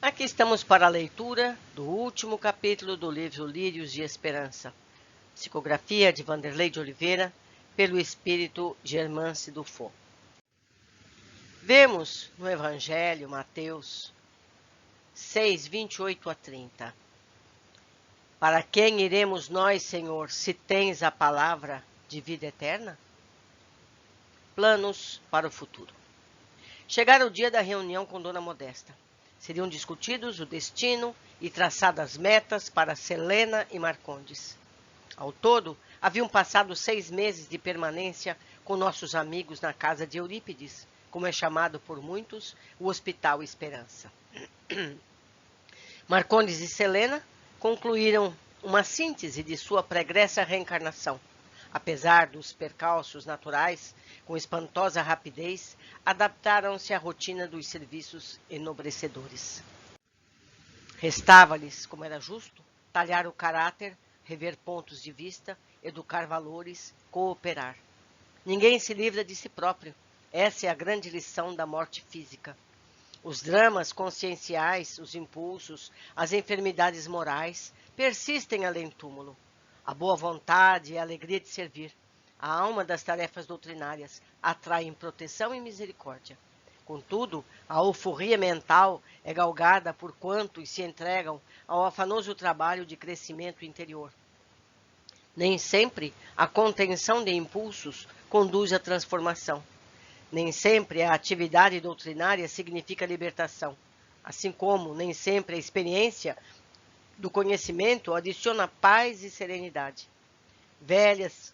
Aqui estamos para a leitura do último capítulo do livro Lírios de Esperança, psicografia de Vanderlei de Oliveira, pelo espírito Germance Dufour. Vemos no Evangelho, Mateus 6, 28 a 30. Para quem iremos nós, Senhor, se tens a palavra de vida eterna? Planos para o futuro. Chegara o dia da reunião com Dona Modesta. Seriam discutidos o destino e traçadas metas para Selena e Marcondes. Ao todo, haviam passado 6 meses de permanência com nossos amigos na casa de Eurípides, como é chamado por muitos, o Hospital Esperança. Marcondes e Selena concluíram uma síntese de sua pregressa reencarnação. Apesar dos percalços naturais, com espantosa rapidez, adaptaram-se à rotina dos serviços enobrecedores. Restava-lhes, como era justo, talhar o caráter, rever pontos de vista, educar valores, cooperar. Ninguém se livra de si próprio. Essa é a grande lição da morte física. Os dramas conscienciais, os impulsos, as enfermidades morais persistem além túmulo. A boa vontade e a alegria de servir, a alma das tarefas doutrinárias, atraem proteção e misericórdia. Contudo, a euforia mental é galgada por quantos se entregam ao afanoso trabalho de crescimento interior. Nem sempre a contenção de impulsos conduz à transformação. Nem sempre a atividade doutrinária significa libertação, assim como nem sempre a experiência do conhecimento adiciona paz e serenidade. Velhas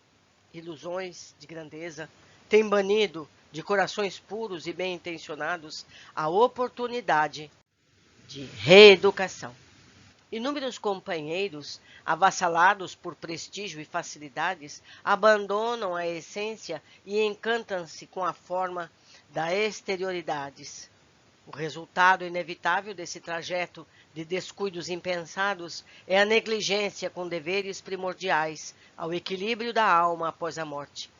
ilusões de grandeza têm banido de corações puros e bem-intencionados a oportunidade de reeducação. Inúmeros companheiros, avassalados por prestígio e facilidades, abandonam a essência e encantam-se com a forma das exterioridades. O resultado inevitável desse trajeto de descuidos impensados é a negligência com deveres primordiais ao equilíbrio da alma após a morte.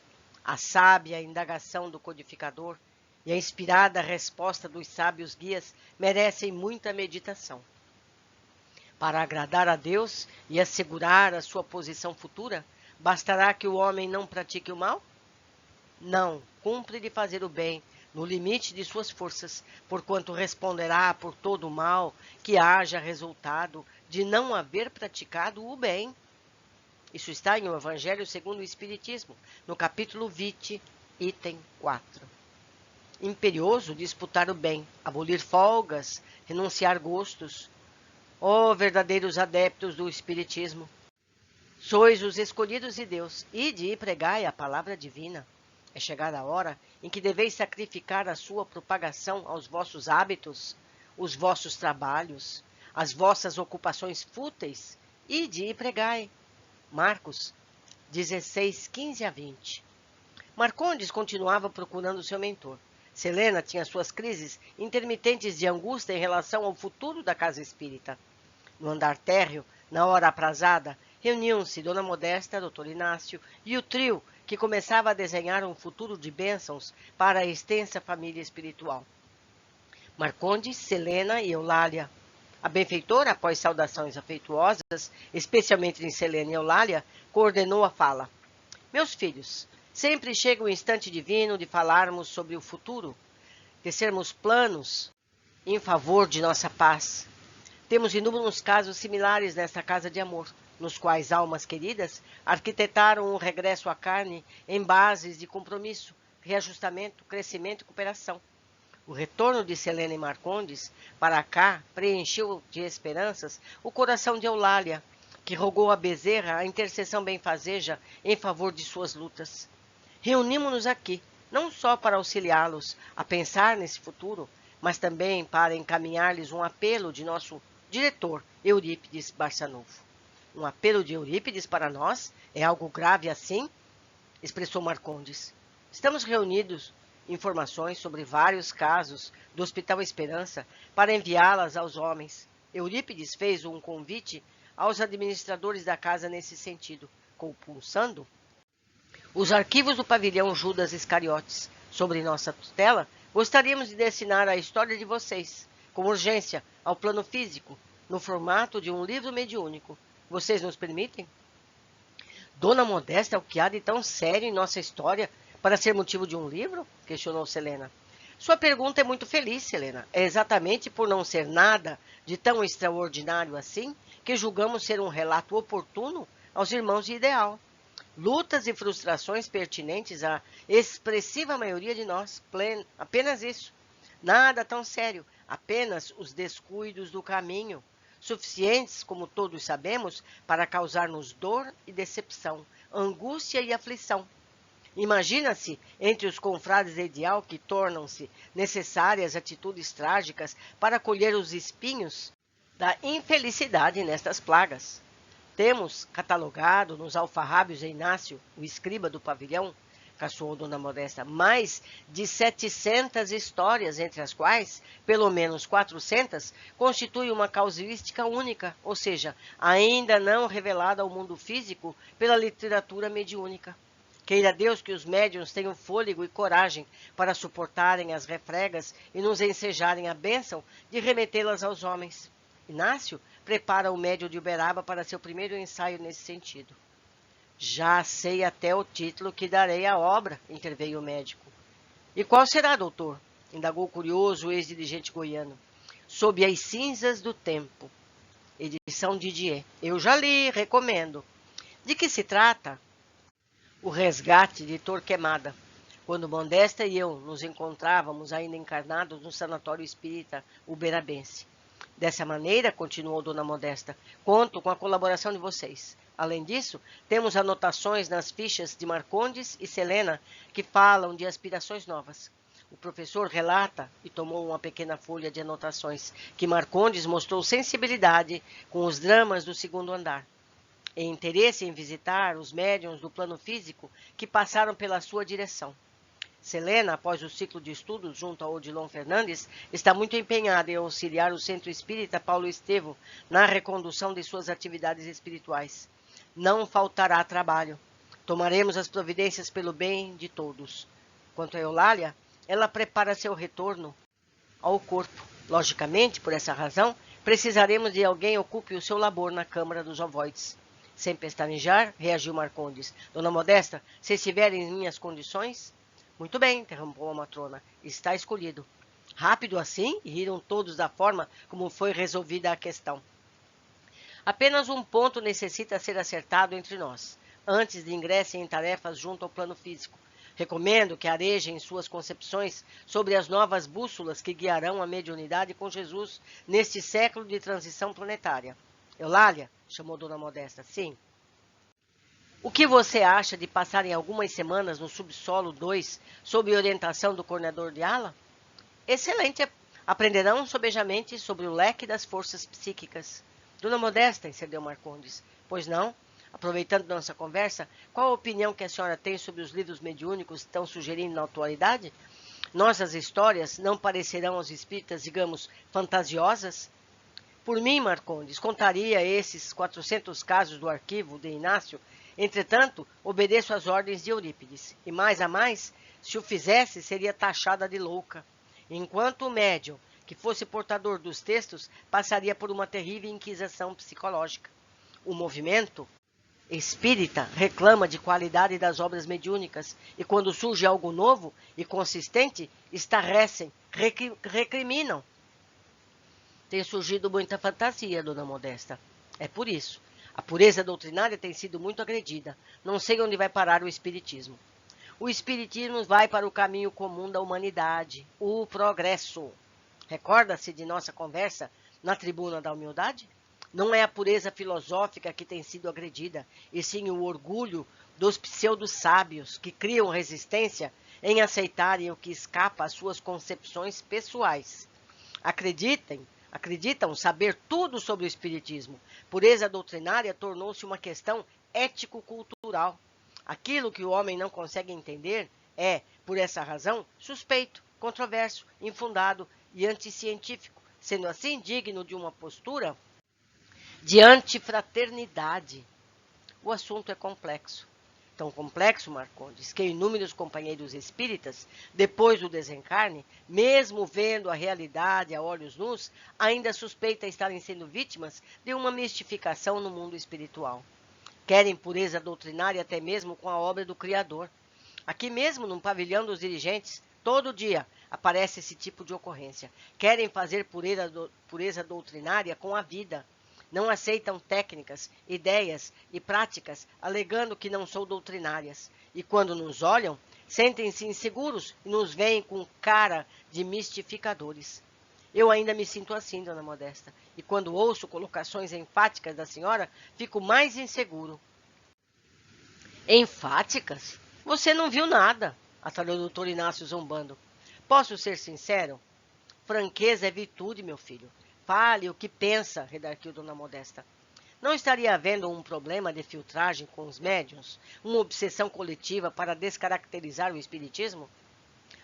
A sábia indagação do codificador e a inspirada resposta dos sábios guias merecem muita meditação. Para agradar a Deus e assegurar a sua posição futura, bastará que o homem não pratique o mal? Não, cumpre-lhe fazer o bem, no limite de suas forças, porquanto responderá por todo o mal que haja resultado de não haver praticado o bem. Isso está em O Evangelho segundo o Espiritismo, no capítulo 20, item 4. Imperioso disputar o bem, abolir folgas, renunciar gostos. Ó verdadeiros adeptos do Espiritismo, sois os escolhidos de Deus, ide e pregai a palavra divina. É chegada a hora em que deveis sacrificar a sua propagação aos vossos hábitos, os vossos trabalhos, as vossas ocupações fúteis. Ide e pregai. Marcos 16, 15 a 20. Marcondes continuava procurando seu mentor. Selena tinha suas crises intermitentes de angústia em relação ao futuro da casa espírita. No andar térreo, na hora aprazada, reuniam-se Dona Modesta, Dr. Inácio e o trio que começava a desenhar um futuro de bênçãos para a extensa família espiritual. Marcondes, Selena e Eulália. A benfeitora, após saudações afetuosas, especialmente em Selena e Eulália, coordenou a fala. Meus filhos, sempre chega o instante divino de falarmos sobre o futuro, tecermos planos em favor de nossa paz. Temos inúmeros casos similares nesta casa de amor, nos quais almas queridas arquitetaram um regresso à carne em bases de compromisso, reajustamento, crescimento e cooperação. O retorno de Selena e Marcondes para cá preencheu de esperanças o coração de Eulália, que rogou a Bezerra a intercessão benfazeja em favor de suas lutas. Reunimos-nos aqui, não só para auxiliá-los a pensar nesse futuro, mas também para encaminhar-lhes um apelo de nosso diretor, Eurípides Barçanufo. Um apelo de Eurípides para nós? É algo grave assim? Expressou Marcondes. Estamos reunidos informações sobre vários casos do Hospital Esperança para enviá-las aos homens. Eurípides fez um convite aos administradores da casa nesse sentido, compulsando os arquivos do pavilhão Judas Iscariotes. Sobre nossa tutela, gostaríamos de destinar a história de vocês, com urgência, ao plano físico, no formato de um livro mediúnico. Vocês nos permitem? Dona Modesta, o que há de tão sério em nossa história para ser motivo de um livro? Questionou Selena. Sua pergunta é muito feliz, Selena. É exatamente por não ser nada de tão extraordinário assim que julgamos ser um relato oportuno aos irmãos de ideal. Lutas e frustrações pertinentes à expressiva maioria de nós. Apenas isso. Nada tão sério. Apenas os descuidos do caminho. Suficientes, como todos sabemos, para causar-nos dor e decepção, angústia e aflição. Imagina-se, entre os confrades de ideal que tornam-se necessárias atitudes trágicas para colher os espinhos da infelicidade nestas plagas. Temos catalogado nos alfarrábios de Inácio, o escriba do pavilhão, caçoou Dona Modesta, mais de 700 histórias, entre as quais, pelo menos 400, constituem uma casuística única, ou seja, ainda não revelada ao mundo físico pela literatura mediúnica. Queira Deus que os médiuns tenham fôlego e coragem para suportarem as refregas e nos ensejarem a bênção de remetê-las aos homens. Inácio prepara o médium de Uberaba para seu primeiro ensaio nesse sentido. Já sei até o título que darei à obra, interveio o médico. E qual será, doutor? Indagou curioso o ex-dirigente goiano. Sob as cinzas do tempo. Edição Didier. Eu já li, recomendo. De que se trata? O resgate de Torquemada, quando Modesta e eu nos encontrávamos ainda encarnados no sanatório espírita uberabense. Dessa maneira, continuou Dona Modesta, conto com a colaboração de vocês. Além disso, temos anotações nas fichas de Marcondes e Selena que falam de aspirações novas. O professor relata, e tomou uma pequena folha de anotações, que Marcondes mostrou sensibilidade com os dramas do segundo andar. E interesse em visitar os médiuns do plano físico que passaram pela sua direção. Selena, após o ciclo de estudos junto a Odilon Fernandes, está muito empenhada em auxiliar o Centro Espírita Paulo Estevo na recondução de suas atividades espirituais. Não faltará trabalho. Tomaremos as providências pelo bem de todos. Quanto a Eulália, ela prepara seu retorno ao corpo. Logicamente, por essa razão, precisaremos de alguém que ocupe o seu labor na Câmara dos Ovoides. Sem pestanejar, reagiu Marcondes. Dona Modesta, se estiver em minhas condições... Muito bem, interrompeu a matrona. Está escolhido. Rápido assim? E riram todos da forma como foi resolvida a questão. Apenas um ponto necessita ser acertado entre nós, antes de ingressem em tarefas junto ao plano físico. Recomendo que arejem suas concepções sobre as novas bússolas que guiarão a mediunidade com Jesus neste século de transição planetária. Eulália, chamou Dona Modesta. Sim. O que você acha de passarem algumas semanas no subsolo 2 sob orientação do coordenador de ala? Excelente. Aprenderão sobejamente sobre o leque das forças psíquicas. Dona Modesta, incedeu Marcondes. Pois não? Aproveitando nossa conversa, qual a opinião que a senhora tem sobre os livros mediúnicos que estão sugerindo na atualidade? Nossas histórias não parecerão aos espíritas, digamos, fantasiosas? Por mim, Marcondes, contaria esses 400 casos do arquivo de Inácio. Entretanto, obedeço às ordens de Eurípides. E mais a mais, se o fizesse, seria taxada de louca. Enquanto o médium, que fosse portador dos textos, passaria por uma terrível inquisição psicológica. O movimento espírita reclama de qualidade das obras mediúnicas e, quando surge algo novo e consistente, estarrecem, recriminam. Tem surgido muita fantasia, Dona Modesta. É por isso. A pureza doutrinária tem sido muito agredida. Não sei onde vai parar o espiritismo. O espiritismo vai para o caminho comum da humanidade, o progresso. Recorda-se de nossa conversa na tribuna da humildade? Não é a pureza filosófica que tem sido agredida, e sim o orgulho dos pseudo-sábios que criam resistência em aceitarem o que escapa às suas concepções pessoais. Acreditam saber tudo sobre o espiritismo. Pureza doutrinária tornou-se uma questão ético-cultural. Aquilo que o homem não consegue entender é, por essa razão, suspeito, controverso, infundado e anticientífico, sendo assim digno de uma postura de antifraternidade. O assunto é complexo. Tão complexo, Marcondes, que inúmeros companheiros espíritas, depois do desencarne, mesmo vendo a realidade a olhos nus, ainda suspeitam estarem sendo vítimas de uma mistificação no mundo espiritual. Querem pureza doutrinária até mesmo com a obra do Criador. Aqui mesmo, no pavilhão dos dirigentes, todo dia aparece esse tipo de ocorrência. Querem fazer pureza doutrinária com a vida. Não aceitam técnicas, ideias e práticas, alegando que não são doutrinárias. E quando nos olham, sentem-se inseguros e nos veem com cara de mistificadores. Eu ainda me sinto assim, dona Modesta, e quando ouço colocações enfáticas da senhora, fico mais inseguro. Enfáticas? Você não viu nada, atalhou o doutor Inácio zombando. Posso ser sincero? Franqueza é virtude, meu filho. Fale o que pensa, redarquiu dona Modesta. Não estaria havendo um problema de filtragem com os médiuns? Uma obsessão coletiva para descaracterizar o espiritismo?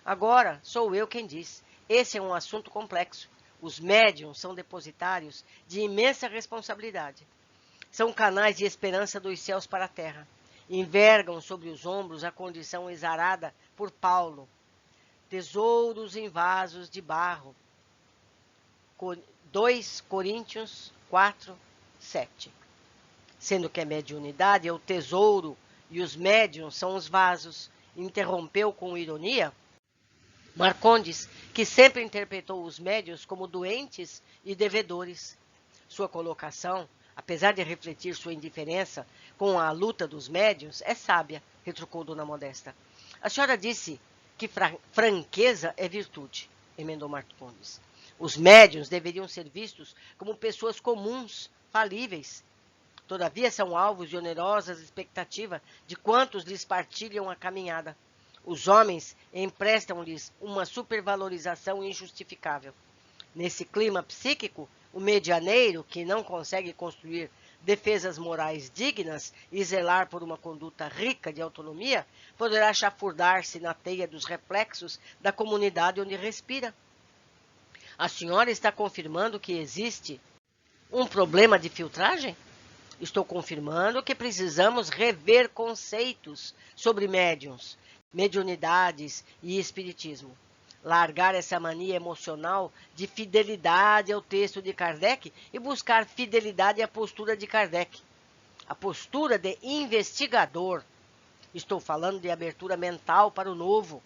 Agora, sou eu quem diz. Esse é um assunto complexo. Os médiuns são depositários de imensa responsabilidade. São canais de esperança dos céus para a terra. Envergam sobre os ombros a condição exarada por Paulo. Tesouros em vasos de barro. 2 Coríntios 4, 7. Sendo que a mediunidade é o tesouro e os médiuns são os vasos, interrompeu com ironia Marcondes, que sempre interpretou os médiuns como doentes e devedores. Sua colocação, apesar de refletir sua indiferença com a luta dos médiuns, é sábia, retrucou dona Modesta. A senhora disse que franqueza é virtude, emendou Marcondes. Os médiuns deveriam ser vistos como pessoas comuns, falíveis. Todavia são alvos de onerosas expectativas de quantos lhes partilham a caminhada. Os homens emprestam-lhes uma supervalorização injustificável. Nesse clima psíquico, o medianeiro, que não consegue construir defesas morais dignas e zelar por uma conduta rica de autonomia, poderá chafurdar-se na teia dos reflexos da comunidade onde respira. A senhora está confirmando que existe um problema de filtragem? Estou confirmando que precisamos rever conceitos sobre médiuns, mediunidades e espiritismo. Largar essa mania emocional de fidelidade ao texto de Kardec e buscar fidelidade à postura de Kardec. A postura de investigador. Estou falando de abertura mental para o novo.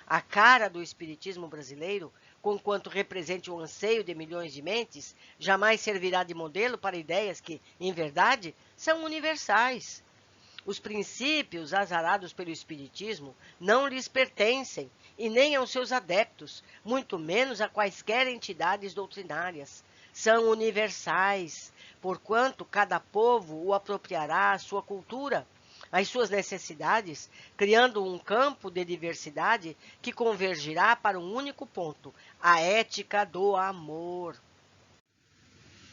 A cara do espiritismo brasileiro, conquanto represente o anseio de milhões de mentes, jamais servirá de modelo para ideias que, em verdade, são universais. Os princípios azarados pelo espiritismo não lhes pertencem e nem aos seus adeptos, muito menos a quaisquer entidades doutrinárias. São universais, porquanto cada povo o apropriará à sua cultura, às suas necessidades, criando um campo de diversidade que convergirá para um único ponto, a ética do amor.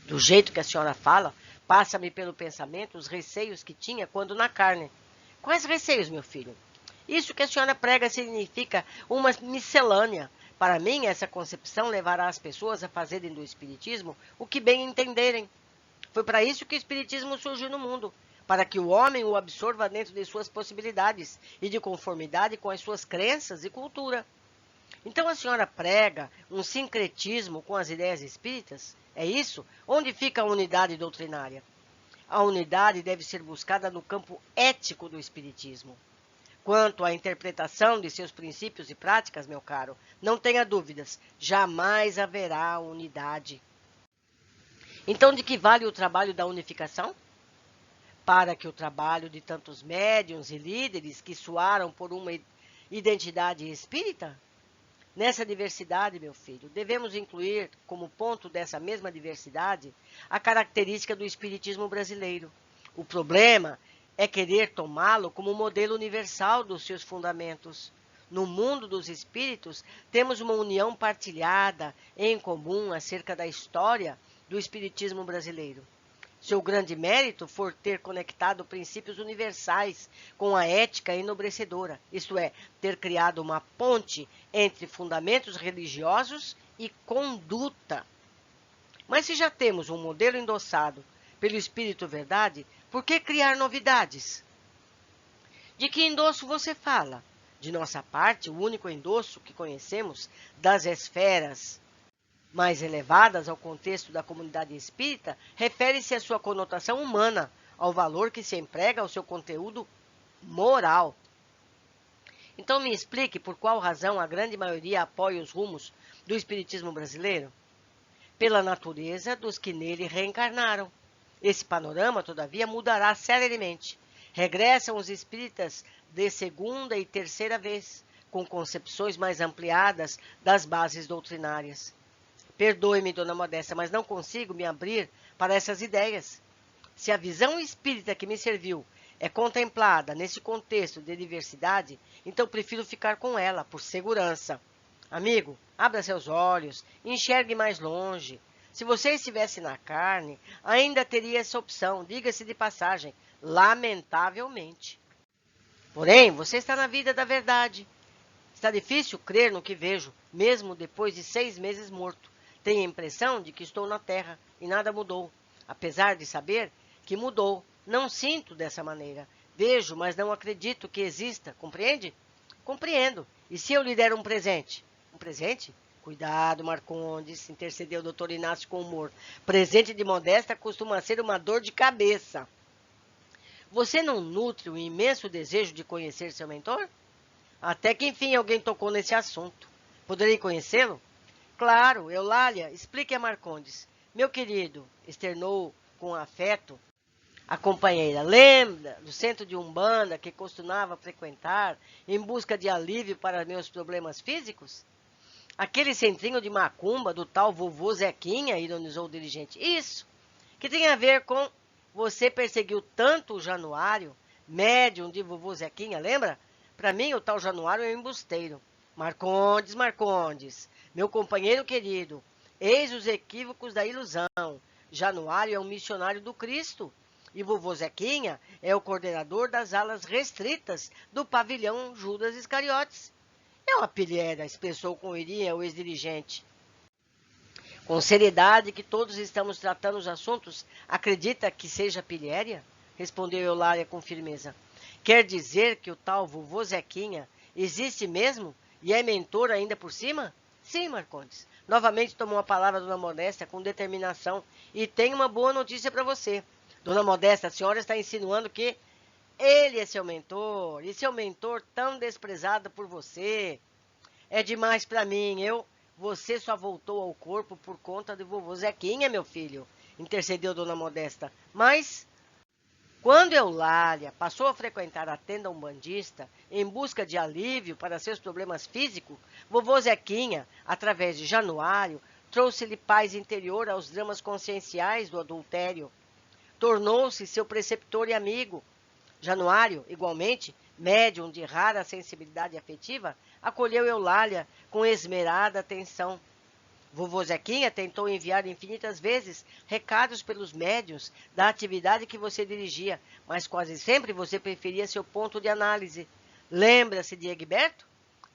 Do jeito que a senhora fala, passa-me pelo pensamento os receios que tinha quando na carne. Quais receios, meu filho? Isso que a senhora prega significa uma miscelânea. Para mim, essa concepção levará as pessoas a fazerem do espiritismo o que bem entenderem. Foi para isso que o espiritismo surgiu no mundo, para que o homem o absorva dentro de suas possibilidades e de conformidade com as suas crenças e cultura. Então a senhora prega um sincretismo com as ideias espíritas? É isso? Onde fica a unidade doutrinária? A unidade deve ser buscada no campo ético do espiritismo. Quanto à interpretação de seus princípios e práticas, meu caro, não tenha dúvidas, jamais haverá unidade. Então, de que vale o trabalho da unificação? Para que o trabalho de tantos médiuns e líderes que suaram por uma identidade espírita? Nessa diversidade, meu filho, devemos incluir, como ponto dessa mesma diversidade, a característica do espiritismo brasileiro. O problema é querer tomá-lo como modelo universal dos seus fundamentos. No mundo dos espíritos, temos uma união partilhada em comum acerca da história do espiritismo brasileiro. Seu grande mérito for ter conectado princípios universais com a ética enobrecedora, isto é, ter criado uma ponte entre fundamentos religiosos e conduta. Mas se já temos um modelo endossado pelo Espírito Verdade, por que criar novidades? De que endosso você fala? De nossa parte, o único endosso que conhecemos das esferas mais elevadas ao contexto da comunidade espírita refere-se à sua conotação humana, ao valor que se emprega ao seu conteúdo moral. Então me explique por qual razão a grande maioria apoia os rumos do espiritismo brasileiro? Pela natureza dos que nele reencarnaram. Esse panorama, todavia, mudará seriamente. Regressam os espíritas de segunda e terceira vez, com concepções mais ampliadas das bases doutrinárias. Perdoe-me, dona Modesta, mas não consigo me abrir para essas ideias. Se a visão espírita que me serviu é contemplada nesse contexto de diversidade, então prefiro ficar com ela, por segurança. Amigo, abra seus olhos, enxergue mais longe. Se você estivesse na carne, ainda teria essa opção, diga-se de passagem, lamentavelmente. Porém, você está na vida da verdade. Está difícil crer no que vejo, mesmo depois de 6 meses morto. Tenho a impressão de que estou na Terra e nada mudou, apesar de saber que mudou. Não sinto dessa maneira. Vejo, mas não acredito que exista. Compreende? Compreendo. E se eu lhe der um presente? Um presente? Cuidado, Marcondes, intercedeu o doutor Inácio com humor. Presente de Modesta costuma ser uma dor de cabeça. Você não nutre um imenso desejo de conhecer seu mentor? Até que enfim alguém tocou nesse assunto. Poderei conhecê-lo? Claro, Eulália, explique a Marcondes. Meu querido, externou com afeto a companheira. Lembra do centro de Umbanda que costumava frequentar em busca de alívio para meus problemas físicos? Aquele centrinho de macumba do tal vovô Zequinha, ironizou o dirigente. Isso, que tem a ver com você perseguiu tanto o Januário, médium de vovô Zequinha, lembra? Para mim, o tal Januário é um embusteiro. Marcondes, Marcondes, meu companheiro querido, eis os equívocos da ilusão. Januário é um missionário do Cristo e vovô Zequinha é o coordenador das alas restritas do pavilhão Judas Iscariotes. É uma pilhéria, expressou com ironia o ex-dirigente. Com seriedade que todos estamos tratando os assuntos, acredita que seja pilhéria? Respondeu Eulália com firmeza. Quer dizer que o tal vovô Zequinha existe mesmo e é mentor ainda por cima? Sim, Marcondes. Novamente tomou a palavra a dona Modesta com determinação. E tem uma boa notícia para você. Dona Modesta, a senhora está insinuando que ele é seu mentor, e seu mentor tão desprezado por você. É demais para mim, você só voltou ao corpo por conta de vovô Zequinha, meu filho, intercedeu Dona Modesta. Mas, quando Eulália passou a frequentar a tenda umbandista em busca de alívio para seus problemas físicos, vovô Zequinha, através de Januário, trouxe-lhe paz interior aos dramas conscienciais do adultério. Tornou-se seu preceptor e amigo. Januário, igualmente, médium de rara sensibilidade afetiva, acolheu Eulália com esmerada atenção. Vovô Zequinha tentou enviar infinitas vezes recados pelos médiuns da atividade que você dirigia, mas quase sempre você preferia seu ponto de análise. Lembra-se de Egberto?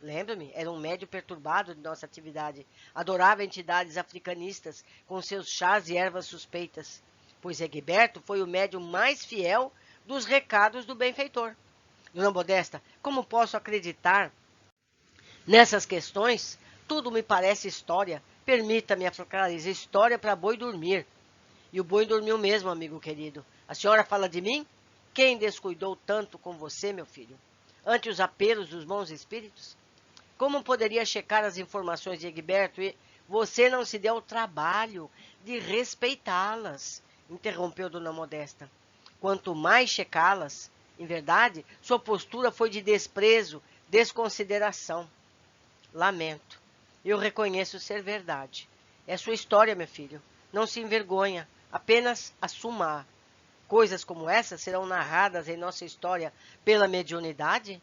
Lembro-me, era um médium perturbado de nossa atividade. Adorava entidades africanistas com seus chás e ervas suspeitas, pois Egberto foi o médium mais fiel dos recados do benfeitor. Dona Modesta, como posso acreditar nessas questões? Tudo me parece história. Permita-me, Clarice, história para boi dormir. E o boi dormiu mesmo, amigo querido. A senhora fala de mim? Quem descuidou tanto com você, meu filho? Ante os apelos dos bons espíritos? Como poderia checar as informações de Egberto e você não se deu o trabalho de respeitá-las? Interrompeu Dona Modesta. Quanto mais checá-las, em verdade, sua postura foi de desprezo, desconsideração. Lamento. Eu reconheço ser verdade. É sua história, meu filho. Não se envergonha. Apenas assuma-a. Coisas como essas serão narradas em nossa história pela mediunidade?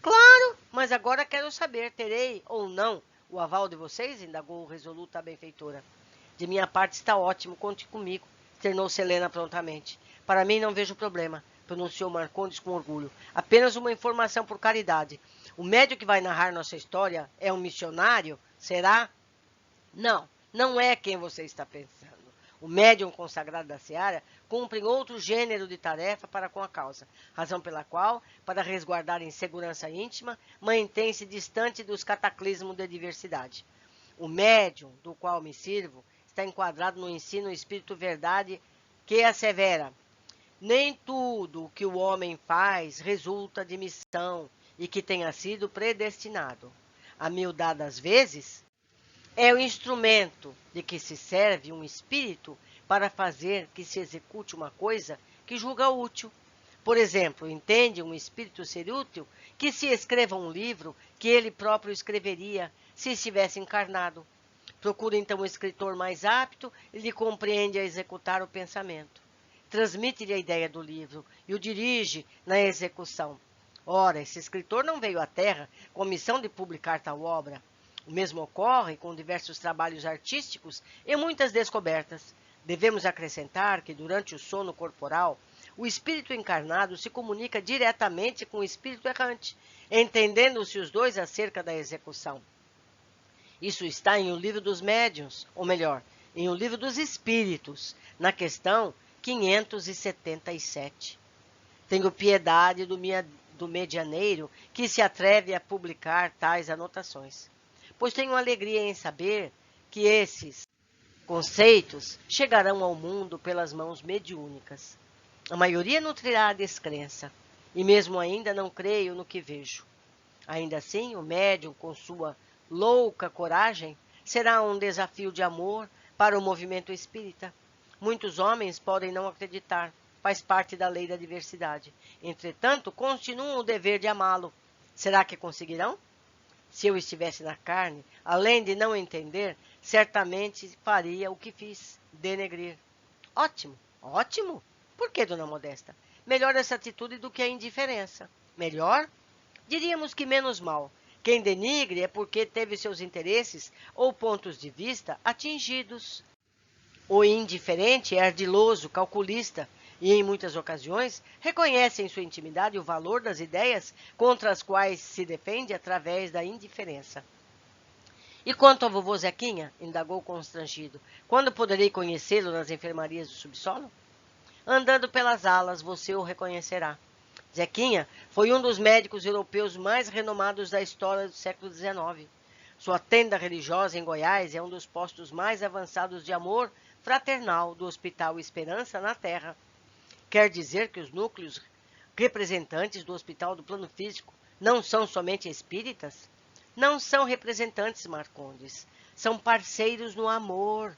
Claro, mas agora quero saber, terei ou não o aval de vocês? Indagou resoluta a benfeitora. De minha parte está ótimo, conte comigo, externou-se Helena prontamente. Para mim não vejo problema, pronunciou Marcondes com orgulho. Apenas uma informação por caridade. O médium que vai narrar nossa história é um missionário? Será? Não, não é quem você está pensando. O médium consagrado da seara cumpre outro gênero de tarefa para com a causa, razão pela qual, para resguardar em segurança íntima, mantém-se distante dos cataclismos de diversidade. O médium do qual me sirvo está enquadrado no ensino Espírito Verdade que assevera: nem tudo o que o homem faz resulta de missão e que tenha sido predestinado. A mil dadas vezes é o instrumento de que se serve um espírito para fazer que se execute uma coisa que julga útil. Por exemplo, entende um espírito ser útil que se escreva um livro que ele próprio escreveria se estivesse encarnado. Procura então um escritor mais apto e lhe compreende a executar o pensamento. Transmite-lhe a ideia do livro e o dirige na execução. Ora, esse escritor não veio à Terra com a missão de publicar tal obra. O mesmo ocorre com diversos trabalhos artísticos e muitas descobertas. Devemos acrescentar que, durante o sono corporal, o espírito encarnado se comunica diretamente com o espírito errante, entendendo-se os dois acerca da execução. Isso está em O Livro dos Médiuns, ou melhor, em O Livro dos Espíritos, na questão 577. Tenho piedade do medianeiro que se atreve a publicar tais anotações, pois tenho alegria em saber que esses conceitos chegarão ao mundo pelas mãos mediúnicas. A maioria nutrirá a descrença, e mesmo ainda não creio no que vejo. Ainda assim, o médium, com sua louca coragem, será um desafio de amor para o movimento espírita. Muitos homens podem não acreditar, faz parte da lei da diversidade. Entretanto, continuam o dever de amá-lo. Será que conseguirão? Se eu estivesse na carne, além de não entender, certamente faria o que fiz, denegrir. Ótimo, ótimo. Por que, dona Modesta? Melhor essa atitude do que a indiferença. Melhor? Diríamos que menos mal. Quem denigre é porque teve seus interesses ou pontos de vista atingidos. O indiferente é ardiloso, calculista e, em muitas ocasiões, reconhece em sua intimidade o valor das ideias contra as quais se defende através da indiferença. E quanto ao vovô Zequinha? Indagou constrangido. Quando poderei conhecê-lo nas enfermarias do subsolo? Andando pelas alas, você o reconhecerá. Zequinha foi um dos médicos europeus mais renomados da história do século XIX. Sua tenda religiosa em Goiás é um dos postos mais avançados de amor fraternal do Hospital Esperança na Terra. Quer dizer que os núcleos representantes do Hospital do Plano Físico não são somente espíritas? Não são representantes, Marcondes. São parceiros no amor.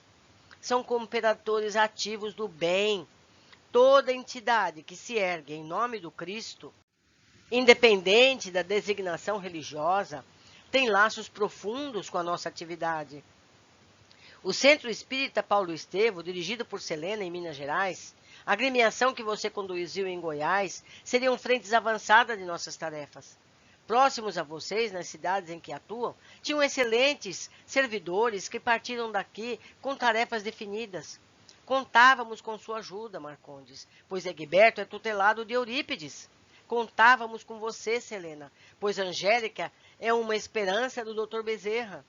São cooperadores ativos do bem. Toda entidade que se ergue em nome do Cristo, independente da designação religiosa, tem laços profundos com a nossa atividade. O Centro Espírita Paulo Estevo, dirigido por Selena em Minas Gerais, a agremiação que você conduziu em Goiás, seriam frentes avançadas de nossas tarefas. Próximos a vocês, nas cidades em que atuam, tinham excelentes servidores que partiram daqui com tarefas definidas. Contávamos com sua ajuda, Marcondes, pois Egberto é tutelado de Eurípides. Contávamos com você, Selena, pois Angélica é uma esperança do Dr. Bezerra.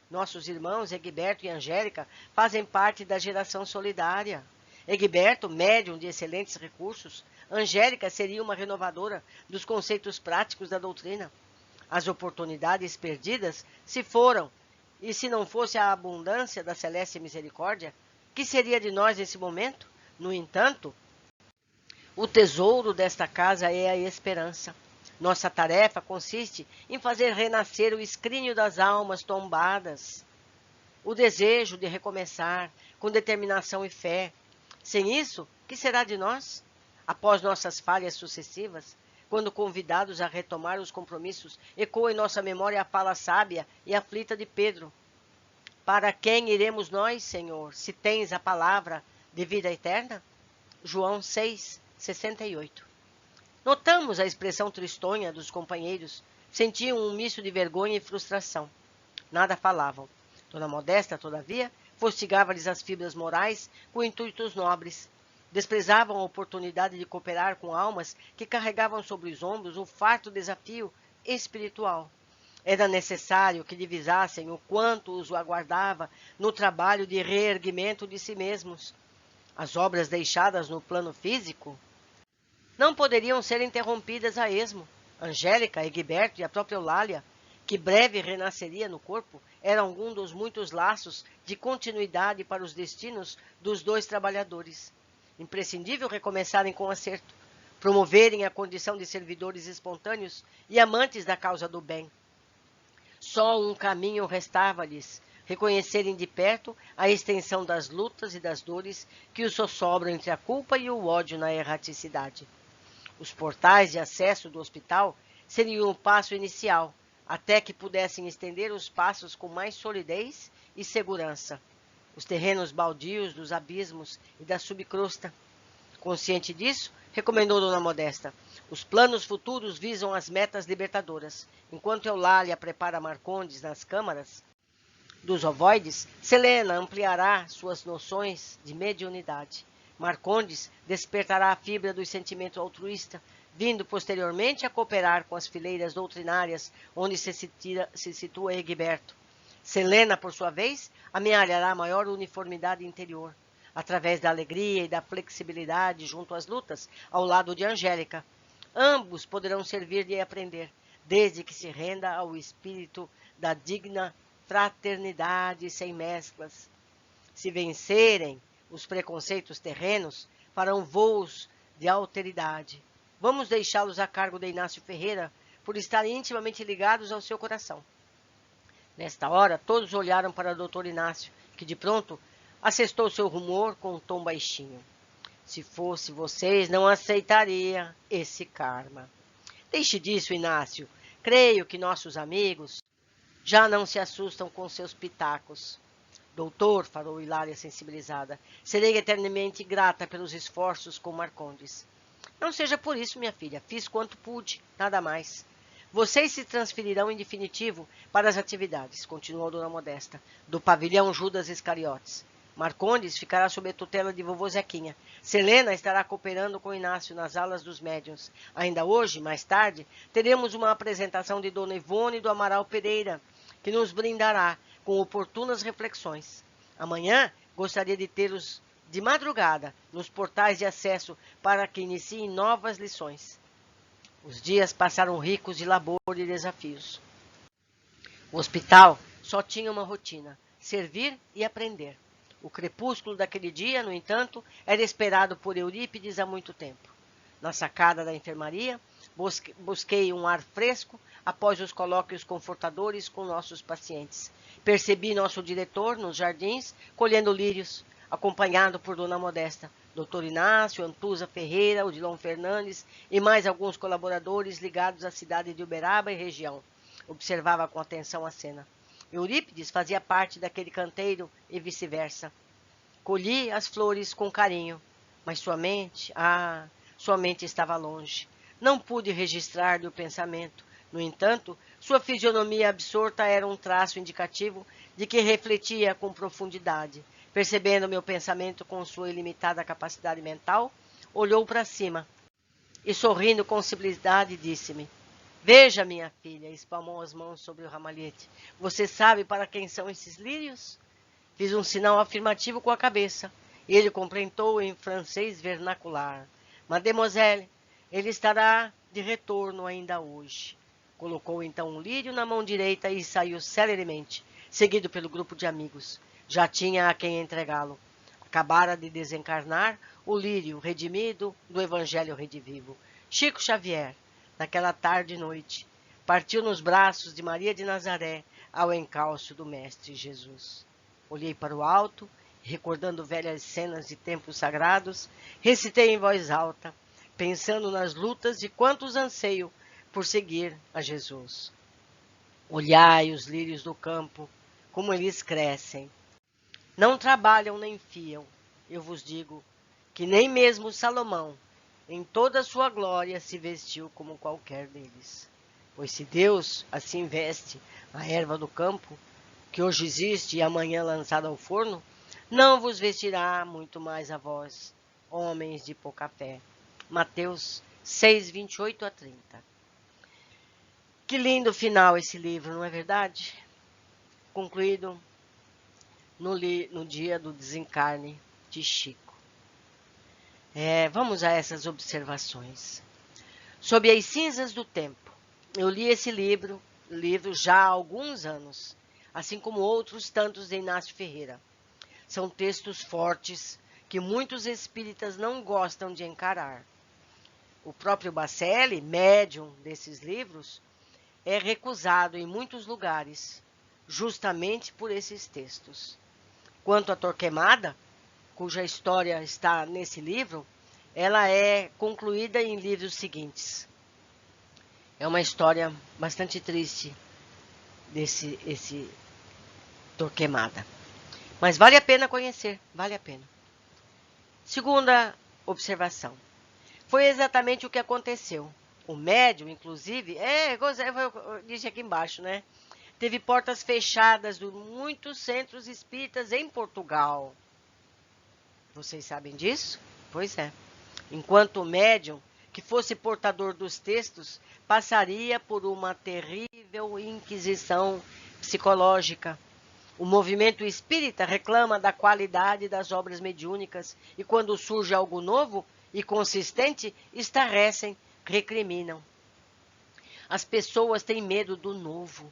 Nossos irmãos Egberto e Angélica fazem parte da geração solidária. Egberto, médium de excelentes recursos, Angélica seria uma renovadora dos conceitos práticos da doutrina. As oportunidades perdidas se foram, e se não fosse a abundância da celeste misericórdia, que seria de nós nesse momento? No entanto, o tesouro desta casa é a esperança. Nossa tarefa consiste em fazer renascer o escrínio das almas tombadas, o desejo de recomeçar com determinação e fé. Sem isso, que será de nós? Após nossas falhas sucessivas, quando convidados a retomar os compromissos, ecoa em nossa memória a fala sábia e aflita de Pedro. Para quem iremos nós, Senhor, se tens a palavra de vida eterna? João 6:68. Notamos a expressão tristonha dos companheiros. Sentiam um misto de vergonha e frustração. Nada falavam. Dona Modesta, todavia, fustigava-lhes as fibras morais com intuitos nobres. Desprezavam a oportunidade de cooperar com almas que carregavam sobre os ombros um farto desafio espiritual. Era necessário que divisassem o quanto os aguardava no trabalho de reerguimento de si mesmos. As obras deixadas no plano físico não poderiam ser interrompidas a esmo. Angélica, Egberto e a própria Eulália, que breve renasceria no corpo, eram algum dos muitos laços de continuidade para os destinos dos dois trabalhadores. Imprescindível recomeçarem com acerto, promoverem a condição de servidores espontâneos e amantes da causa do bem. Só um caminho restava-lhes: reconhecerem de perto a extensão das lutas e das dores que os sossobram entre a culpa e o ódio na erraticidade. Os portais de acesso do hospital seriam o passo inicial, até que pudessem estender os passos com mais solidez e segurança. Os terrenos baldios dos abismos e da subcrosta. Consciente disso, recomendou Dona Modesta: os planos futuros visam as metas libertadoras. Enquanto Eulália prepara Marcondes nas câmaras dos ovoides, Selena ampliará suas noções de mediunidade. Marcondes despertará a fibra do sentimento altruísta, vindo posteriormente a cooperar com as fileiras doutrinárias onde se situa Egberto. Selena, por sua vez, amealhará maior uniformidade interior, através da alegria e da flexibilidade junto às lutas, ao lado de Angélica. Ambos poderão servir de aprender, desde que se renda ao espírito da digna fraternidade sem mesclas. Se vencerem os preconceitos terrenos, farão voos de alteridade. Vamos deixá-los a cargo de Inácio Ferreira, por estarem intimamente ligados ao seu coração. Nesta hora, todos olharam para o Dr. Inácio, que de pronto assestou seu rumor com um tom baixinho. Se fosse vocês, não aceitaria esse karma. Deixe disso, Inácio. Creio que nossos amigos já não se assustam com seus pitacos. Doutor, falou Hilária sensibilizada, serei eternamente grata pelos esforços com Marcondes. Não seja por isso, minha filha. Fiz quanto pude, nada mais. Vocês se transferirão em definitivo para as atividades, continuou Dona Modesta, do pavilhão Judas Iscariotes. Marcondes ficará sob a tutela de vovô Zequinha. Selena estará cooperando com Inácio nas alas dos médiuns. Ainda hoje, mais tarde, teremos uma apresentação de Dona Ivone do Amaral Pereira, que nos brindará com oportunas reflexões. Amanhã, gostaria de tê-los de madrugada nos portais de acesso para que iniciem novas lições. Os dias passaram ricos de labor e desafios. O hospital só tinha uma rotina: servir e aprender. O crepúsculo daquele dia, no entanto, era esperado por Eurípides há muito tempo. Na sacada da enfermaria, busquei um ar fresco após os colóquios confortadores com nossos pacientes. Percebi nosso diretor nos jardins, colhendo lírios, acompanhado por Dona Modesta, Dr. Inácio, Antusa Ferreira, Odilon Fernandes e mais alguns colaboradores ligados à cidade de Uberaba e região. Observava com atenção a cena. Eurípides fazia parte daquele canteiro e vice-versa. Colhi as flores com carinho, mas sua mente estava longe. Não pude registrar-lhe o pensamento. No entanto, sua fisionomia absorta era um traço indicativo de que refletia com profundidade. Percebendo meu pensamento com sua ilimitada capacidade mental, olhou para cima e, sorrindo com simplicidade, disse-me: Veja, minha filha, espalmou as mãos sobre o ramalhete. Você sabe para quem são esses lírios? Fiz um sinal afirmativo com a cabeça. Ele completou em francês vernacular. Mademoiselle, ele estará de retorno ainda hoje. Colocou então um lírio na mão direita e saiu celeremente, seguido pelo grupo de amigos. Já tinha a quem entregá-lo. Acabara de desencarnar o lírio redimido do Evangelho redivivo. Chico Xavier, naquela tarde e noite, partiu nos braços de Maria de Nazaré ao encalço do Mestre Jesus. Olhei para o alto, recordando velhas cenas de tempos sagrados, recitei em voz alta, pensando nas lutas de quantos anseiam por seguir a Jesus. Olhai os lírios do campo, como eles crescem. Não trabalham nem fiam. Eu vos digo que nem mesmo Salomão, em toda a sua glória, se vestiu como qualquer deles. Pois se Deus assim veste a erva do campo, que hoje existe e amanhã lançada ao forno, não vos vestirá muito mais a vós, homens de pouca fé. Mateus 6, 28 a 30. Que lindo final esse livro, não é verdade? Concluído no dia do desencarne de Chico. Vamos a essas observações. Sob as cinzas do tempo. Eu li esse livro já há alguns anos, assim como outros tantos de Inácio Ferreira. São textos fortes que muitos espíritas não gostam de encarar. O próprio Bacelli, médium desses livros, é recusado em muitos lugares, justamente por esses textos. Quanto a Torquemada, cuja história está nesse livro, ela é concluída em livros seguintes. É uma história bastante triste esse Torquemada. Mas vale a pena conhecer, vale a pena. Segunda observação. Foi exatamente o que aconteceu. O médium, inclusive, eu disse aqui embaixo, né? Teve portas fechadas de muitos centros espíritas em Portugal. Vocês sabem disso? Pois é. Enquanto o médium, que fosse portador dos textos, passaria por uma terrível inquisição psicológica. O movimento espírita reclama da qualidade das obras mediúnicas e quando surge algo novo e consistente, estarrecem, recriminam. As pessoas têm medo do novo,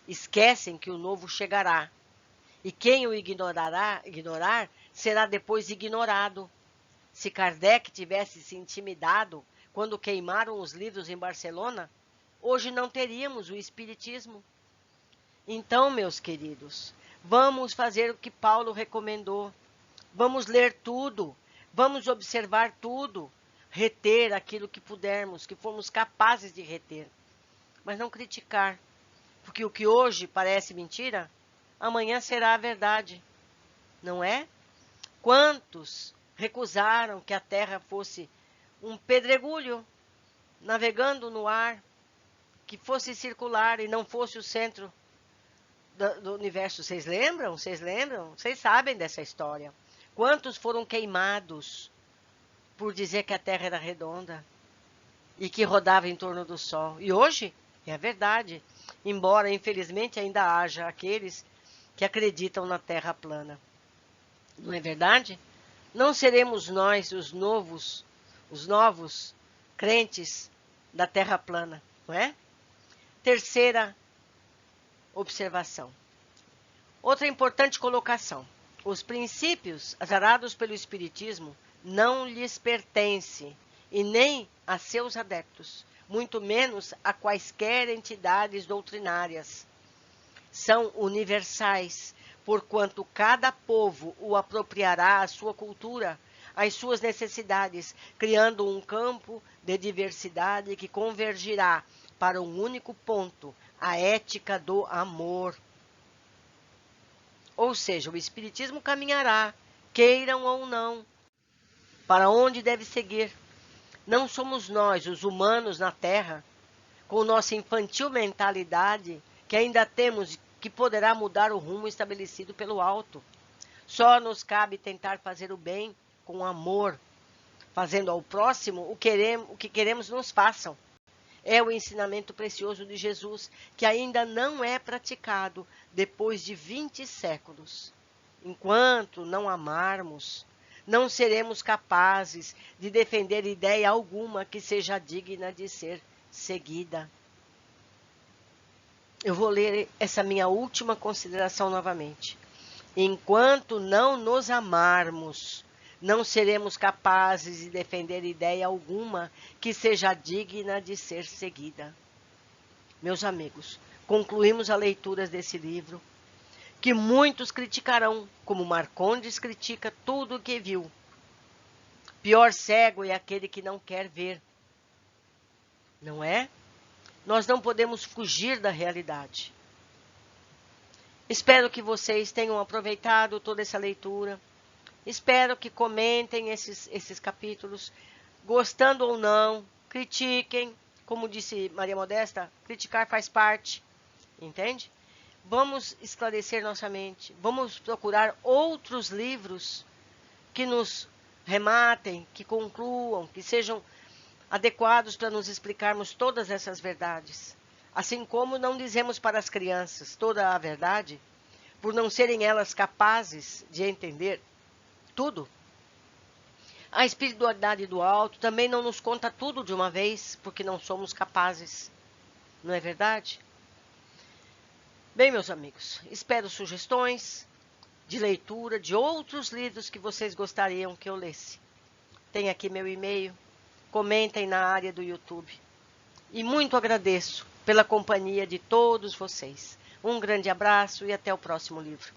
esquecem que o novo chegará. E quem o ignorar será depois ignorado. Se Kardec tivesse se intimidado quando queimaram os livros em Barcelona, hoje não teríamos o Espiritismo. Então, meus queridos, vamos fazer o que Paulo recomendou. Vamos ler tudo, vamos observar tudo, reter aquilo que pudermos, que formos capazes de reter. Mas não criticar, porque o que hoje parece mentira, amanhã será a verdade, não é? Quantos recusaram que a Terra fosse um pedregulho navegando no ar, que fosse circular e não fosse o centro do universo? Vocês lembram? Vocês lembram? Vocês sabem dessa história. Quantos foram queimados por dizer que a Terra era redonda e que rodava em torno do Sol? E hoje é verdade, embora infelizmente ainda haja aqueles que acreditam na Terra plana. Não é verdade? Não seremos nós os novos crentes da Terra plana, não é? Terceira observação. Outra importante colocação. Os princípios azarados pelo Espiritismo não lhes pertencem e nem a seus adeptos, muito menos a quaisquer entidades doutrinárias. São universais, porquanto cada povo o apropriará à sua cultura, às suas necessidades, criando um campo de diversidade que convergirá para um único ponto, a ética do amor. Ou seja, o Espiritismo caminhará, queiram ou não, para onde deve seguir. Não somos nós, os humanos na Terra, com nossa infantil mentalidade, que ainda temos, que poderá mudar o rumo estabelecido pelo alto. Só nos cabe tentar fazer o bem com amor, fazendo ao próximo o que queremos nos façam. É o ensinamento precioso de Jesus, que ainda não é praticado depois de 20 séculos. Enquanto não amarmos, não seremos capazes de defender ideia alguma que seja digna de ser seguida. Eu vou ler essa minha última consideração novamente. Enquanto não nos amarmos, não seremos capazes de defender ideia alguma que seja digna de ser seguida. Meus amigos, concluímos a leitura desse livro, que muitos criticarão, como Marcondes critica tudo o que viu. Pior cego é aquele que não quer ver. Não é? Nós não podemos fugir da realidade. Espero que vocês tenham aproveitado toda essa leitura. Espero que comentem esses capítulos, gostando ou não, critiquem. Como disse Maria Modesta, criticar faz parte, entende? Vamos esclarecer nossa mente, vamos procurar outros livros que nos rematem, que concluam, que sejam adequados para nos explicarmos todas essas verdades. Assim como não dizemos para as crianças toda a verdade, por não serem elas capazes de entender tudo. A espiritualidade do alto também não nos conta tudo de uma vez, porque não somos capazes. Não é verdade? Bem, meus amigos, espero sugestões de leitura de outros livros que vocês gostariam que eu lesse. Tem aqui meu e-mail, comentem na área do YouTube. E muito agradeço pela companhia de todos vocês. Um grande abraço e até o próximo livro.